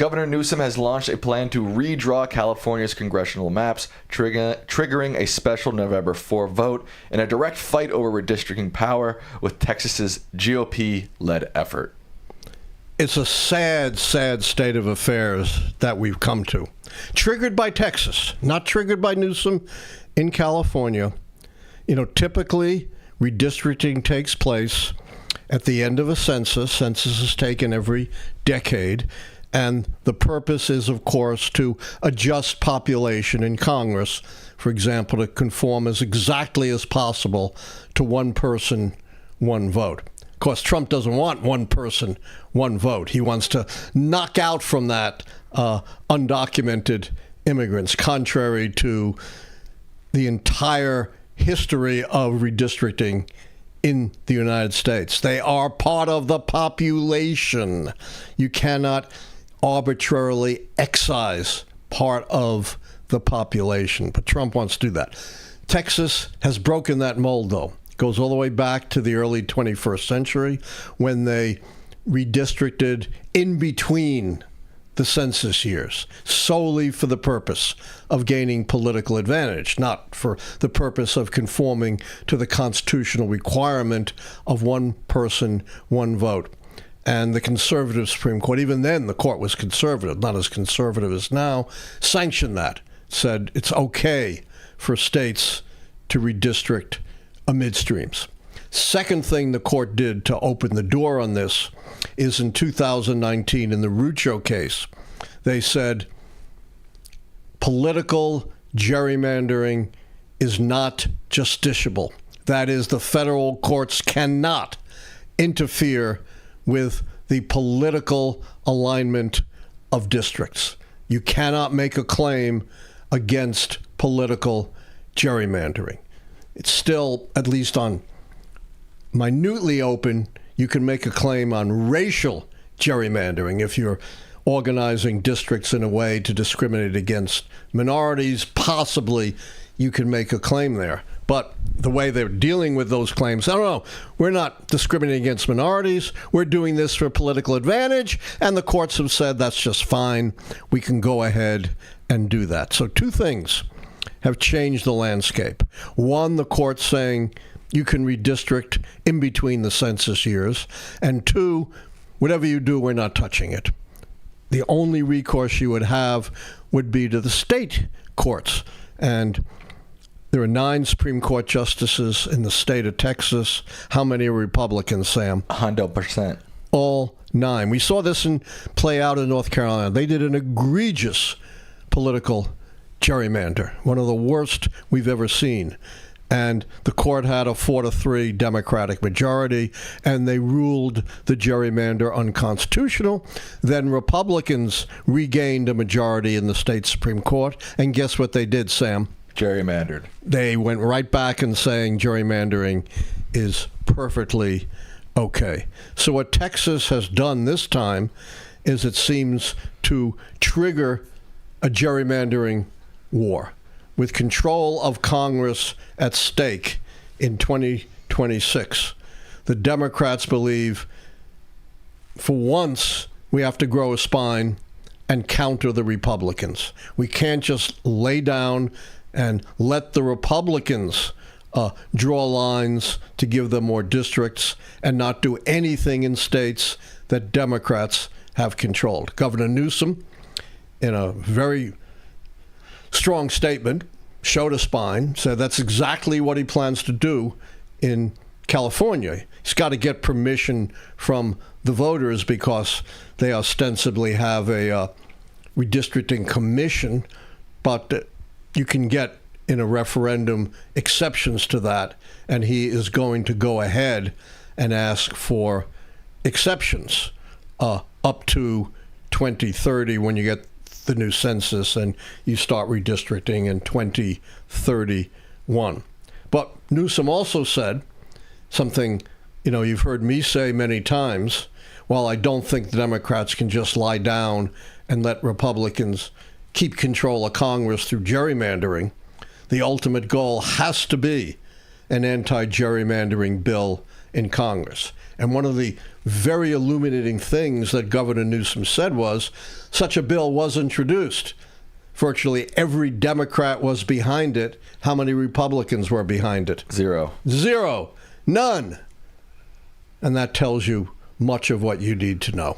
Governor Newsom has launched a plan to redraw California's congressional maps, triggering a special November 4 vote in a direct fight over redistricting power with Texas's GOP-led effort. It's a sad, sad state of affairs that we've come to. Triggered by Texas, not triggered by Newsom in California. You know, typically redistricting takes place at the end of a census. Census is taken every decade. And the purpose is, of course, to adjust population in Congress, for example, to conform as exactly as possible to one person, one vote. Of course, Trump doesn't want one person, one vote. He wants to knock out from that undocumented immigrants, contrary to the entire history of redistricting in the United States. They are part of the population. You cannot arbitrarily excise part of the population, but Trump wants to do that. Texas has broken that mold, though. It goes all the way back to the early 21st century when they redistricted in between the census years, solely for the purpose of gaining political advantage, not for the purpose of conforming to the constitutional requirement of one person, one vote. And the conservative Supreme Court, even then the court was conservative, not as conservative as now, sanctioned that, said it's okay for states to redistrict midstreams. Second thing the court did to open the door on this is in 2019 in the Rucho case, they said political gerrymandering is not justiciable. That is, the federal courts cannot interfere with the political alignment of districts. You cannot make a claim against political gerrymandering. It's still, at least on minutely open, you can make a claim on racial gerrymandering if you're organizing districts in a way to discriminate against minorities. Possibly you can make a claim there. But the way they're dealing with those claims, I don't know, we're not discriminating against minorities. We're doing this for political advantage. And the courts have said that's just fine. We can go ahead and do that. So two things have changed the landscape. One, the court's saying you can redistrict in between the census years. And two, whatever you do, we're not touching it. The only recourse you would have would be to the state courts. And there are 9 Supreme Court justices in the state of Texas. How many are Republicans, Sam? 100%. All 9. We saw this play out in North Carolina. They did an egregious political gerrymander, one of the worst we've ever seen. And the court had a 4-3 Democratic majority, and they ruled the gerrymander unconstitutional. Then Republicans regained a majority in the state Supreme Court, and guess what they did, Sam? Gerrymandered. They went right back and saying gerrymandering is perfectly okay. So what Texas has done this time is it seems to trigger a gerrymandering war with control of Congress at stake in 2026. The Democrats believe for once we have to grow a spine and counter the Republicans. We can't just lay down and let the Republicans draw lines to give them more districts and not do anything in states that Democrats have controlled. Governor Newsom, in a very strong statement, showed a spine, said that's exactly what he plans to do in California. He's got to get permission from the voters because they ostensibly have a redistricting commission, but you can get in a referendum exceptions to that, and he is going to go ahead and ask for exceptions up to 2030 when you get the new census and you start redistricting in 2031. But Newsom also said something, you've heard me say many times, while I don't think the Democrats can just lie down and let Republicans keep control of Congress through gerrymandering, the ultimate goal has to be an anti-gerrymandering bill in Congress. And one of the very illuminating things that Governor Newsom said was, such a bill was introduced. Virtually every Democrat was behind it. How many Republicans were behind it? Zero. None. And that tells you much of what you need to know.